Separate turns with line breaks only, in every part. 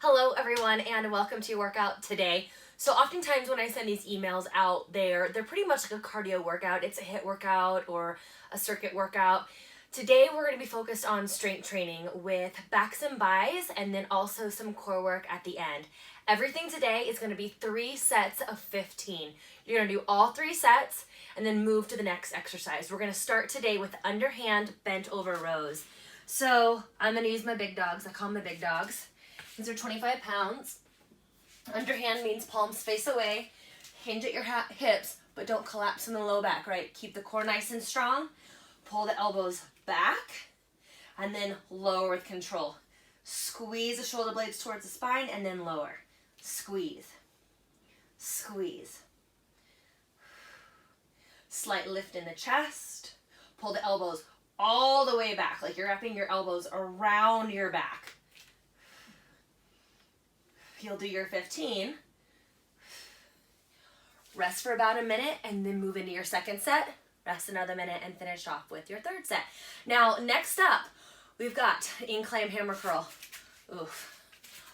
Hello everyone and welcome to your workout today. So oftentimes when I send these emails out, they're pretty much like a cardio workout. It's a HIIT workout or a circuit workout. Today we're going to be focused on strength training with backs and buys and then also some core work at the end. Everything today is going to be 3 sets of 15. You're going to do all 3 sets and then move to the next exercise. We're going to start today with underhand bent over rows. So I'm going to use my big dogs. I call them the big dogs. These are 25 pounds. Underhand means palms face away. Hinge at your hips, but don't collapse in the low back, right? Keep the core nice and strong. Pull the elbows back and then lower with control. Squeeze the shoulder blades towards the spine and then lower. Squeeze. Squeeze. Slight lift in the chest. Pull the elbows all the way back, like you're wrapping your elbows around your back. You'll do your 15. Rest for about a minute and then move into your second set. Rest another minute and finish off with your third set. Now, next up, we've got incline hammer curl. Oof.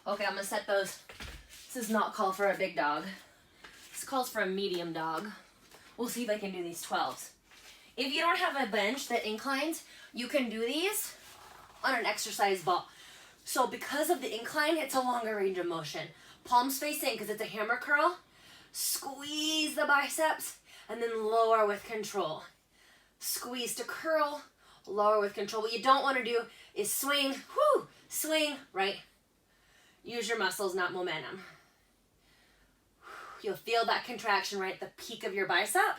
Okay, I'm gonna set those. This is not called for a big dog. This calls for a medium dog. We'll see if I can do these 12s. If you don't have a bench that inclines, you can do these on an exercise ball. So because of the incline, it's a longer range of motion. Palms face in because it's a hammer curl. Squeeze the biceps and then lower with control. Squeeze to curl, lower with control. What you don't want to do is swing, swing, right? Use your muscles, not momentum. You'll feel that contraction right at the peak of your bicep.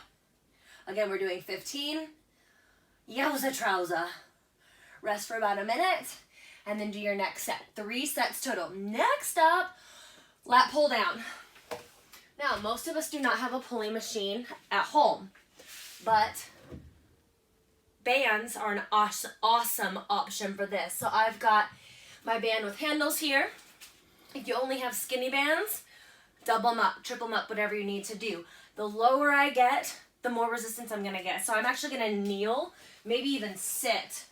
Again, we're doing 15. Yowza trouser. Rest for about a minute. And then do your next set. 3 sets total. Next up, lat pull down. Now, most of us do not have a pulling machine at home, but bands are an awesome option for this. So I've got my band with handles here. If you only have skinny bands, double them up, triple them up, whatever you need to do. The lower I get, the more resistance I'm gonna get. So I'm actually gonna kneel, maybe even sit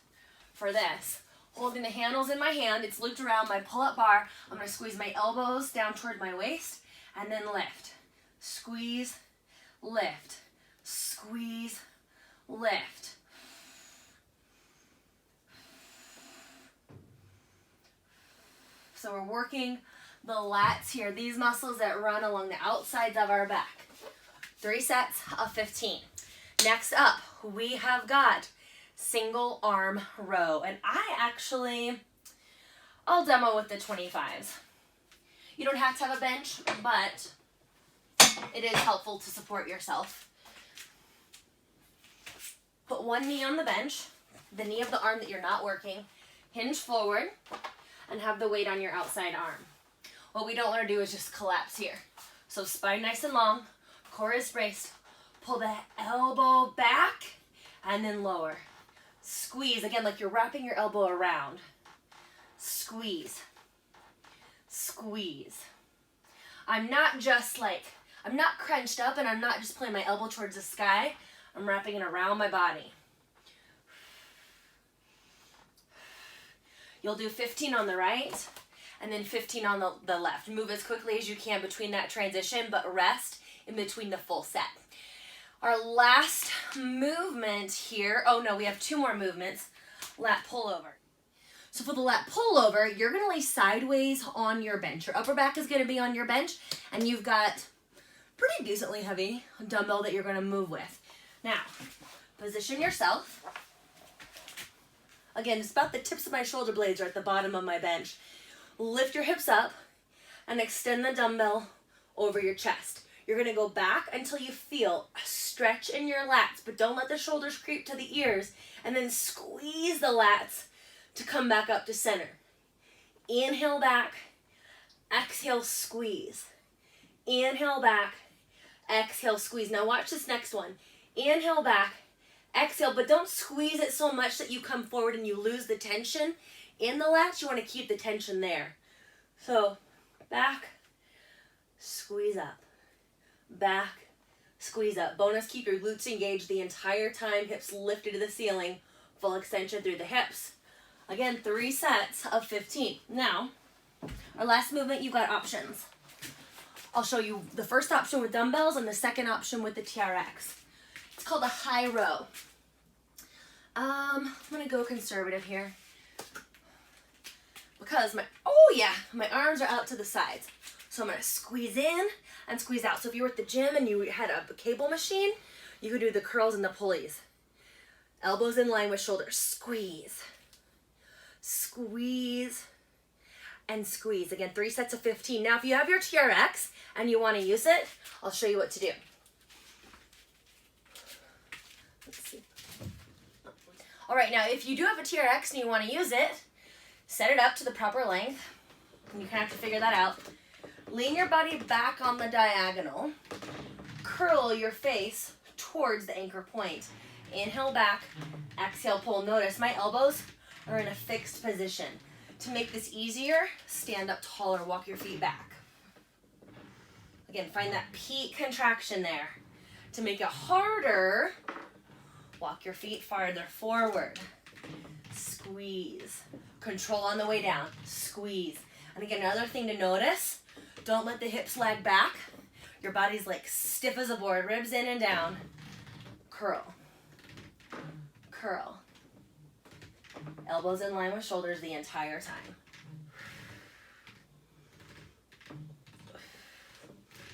for this. Holding the handles in my hand, it's looped around my pull-up bar. I'm going to squeeze my elbows down toward my waist and then lift. Squeeze, lift, squeeze, lift. So we're working the lats here, these muscles that run along the outsides of our back. 3 sets of 15. Next up, we have got single arm row, and I'll demo with the 25s. You don't have to have a bench, but it is helpful to support yourself. Put one knee on the bench, the knee of the arm that you're not working, hinge forward, and have the weight on your outside arm. What we don't want to do is just collapse here. So spine nice and long, core is braced, pull the elbow back, and then lower. Squeeze, again, like you're wrapping your elbow around. Squeeze. Squeeze. I'm not crunched up and I'm not just pulling my elbow towards the sky. I'm wrapping it around my body. You'll do 15 on the right and then 15 on the left. Move as quickly as you can between that transition, but rest in between the full set. Our last movement here, we have 2 more movements, lat pullover. So for the lat pullover, you're gonna lay sideways on your bench. Your upper back is gonna be on your bench, and you've got pretty decently heavy dumbbell that you're gonna move with. Now, position yourself. Again, it's about the tips of my shoulder blades are at the bottom of my bench. Lift your hips up and extend the dumbbell over your chest. You're gonna go back until you feel a stretch in your lats, but don't let the shoulders creep to the ears, and then squeeze the lats to come back up to center. Inhale back, exhale, squeeze. Inhale back, exhale, squeeze. Now watch this next one. Inhale back, exhale, but don't squeeze it so much that you come forward and you lose the tension in the lats. You wanna keep the tension there. So back, squeeze up. Back, squeeze up. Bonus, keep your glutes engaged the entire time, hips lifted to the ceiling, full extension through the hips. Again, 3 sets of 15. Now, Our last movement, you've got options. I'll show you the first option with dumbbells and the second option with the TRX. It's called a high row. I'm gonna go conservative here because my arms are out to the sides. So I'm gonna squeeze in and squeeze out. So if you were at the gym and you had a cable machine, you could do the curls and the pulleys. Elbows in line with shoulders. Squeeze, squeeze, and squeeze. Again, 3 sets of 15. Now, if you have your TRX and you want to use it, I'll show you what to do. Let's see. All right, now if you do have a TRX and you want to use it, set it up to the proper length. And you kind of have to figure that out. Lean your body back on the diagonal. Curl your face towards the anchor point. Inhale back, exhale pull. Notice my elbows are in a fixed position. To make this easier, stand up taller, walk your feet back. Again, find that peak contraction there. To make it harder, walk your feet farther forward. Squeeze. Control on the way down. Squeeze. And again, another thing to notice, don't let the hips lag back. Your body's like stiff as a board, ribs in and down. Curl. Curl. Elbows in line with shoulders the entire time.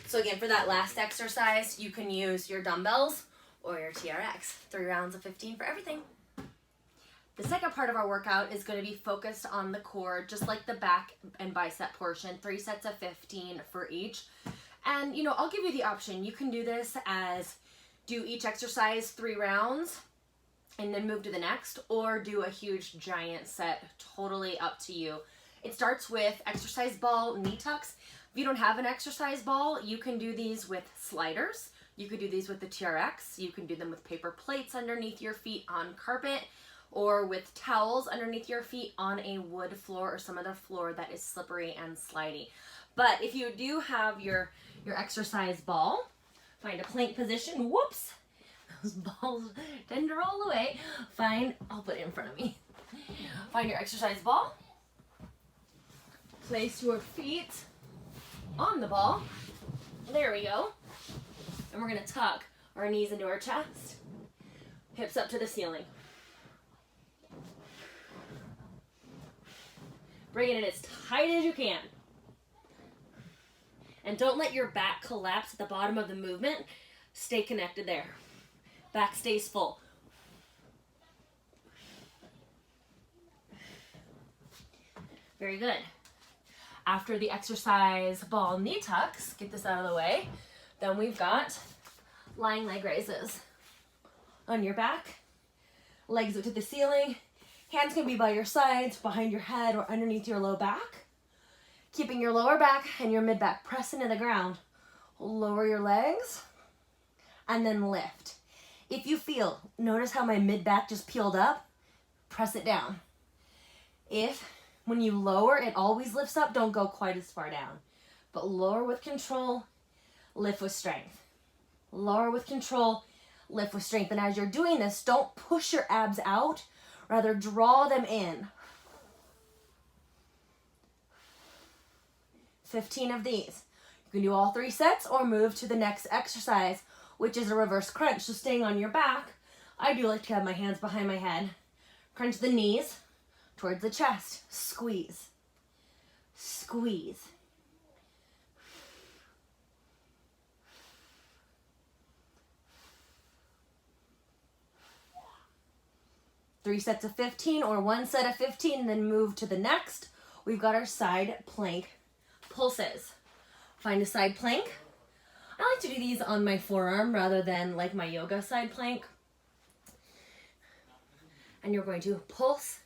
So again, for that last exercise, you can use your dumbbells or your TRX. 3 rounds of 15 for everything. The second part of our workout is going to be focused on the core, just like the back and bicep portion. 3 sets of 15 for each. And, I'll give you the option. You can do this as do each exercise 3 rounds and then move to the next, or do a huge giant set, totally up to you. It starts with exercise ball knee tucks. If you don't have an exercise ball, you can do these with sliders. You could do these with the TRX. You can do them with paper plates underneath your feet on carpet, or with towels underneath your feet on a wood floor or some other floor that is slippery and slidey. But if you do have your exercise ball, find a plank position. Whoops! Those balls tend to roll away. I'll put it in front of me. Find your exercise ball. Place your feet on the ball. There we go. And we're going to tuck our knees into our chest. Hips up to the ceiling. Bring it in as tight as you can. And don't let your back collapse at the bottom of the movement. Stay connected there. Back stays full. Very good. After the exercise ball knee tucks, get this out of the way, then we've got lying leg raises. On your back, legs up to the ceiling. Hands can be by your sides, behind your head, or underneath your low back. Keeping your lower back and your mid back pressed into the ground. Lower your legs and then lift. If you feel, notice how my mid back just peeled up, press it down. If when you lower, it always lifts up, don't go quite as far down. But lower with control, lift with strength. Lower with control, lift with strength. And as you're doing this, don't push your abs out, rather draw them in. 15 of these. You can do all 3 sets or move to the next exercise, which is a reverse crunch. So staying on your back, I do like to have my hands behind my head. Crunch the knees towards the chest. Squeeze. Squeeze. Three sets of 15 or 1 set of 15 and then move to the next. We've got our side plank pulses. Find a side plank. I like to do these on my forearm rather than like my yoga side plank. And you're going to pulse,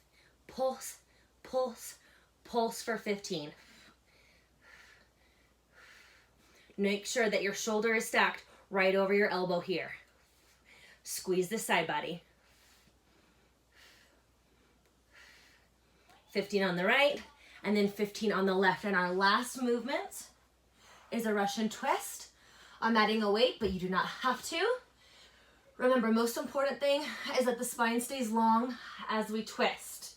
pulse, pulse, pulse for 15. Make sure that your shoulder is stacked right over your elbow here. Squeeze the side body. 15 on the right, and then 15 on the left. And our last movement is a Russian twist. I'm adding a weight, but you do not have to. Remember, most important thing is that the spine stays long as we twist.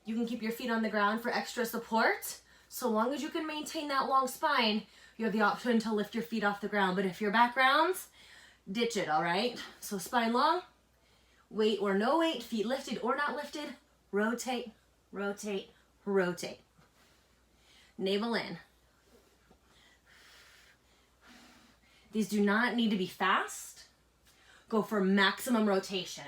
You can keep your feet on the ground for extra support. So long as you can maintain that long spine, you have the option to lift your feet off the ground. But if your back rounds, ditch it, all right? So spine long, weight or no weight, feet lifted or not lifted, rotate, rotate, rotate. Navel in. These do not need to be fast. Go for maximum rotation.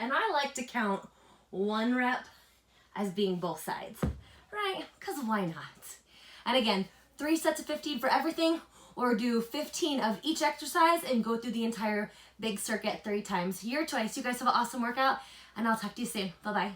And I like to count 1 rep as being both sides, right? Because why not? And again, 3 sets of 15 for everything, or do 15 of each exercise and go through the entire big circuit 3 times. Your choice. You guys have an awesome workout, and I'll talk to you soon. Bye-bye.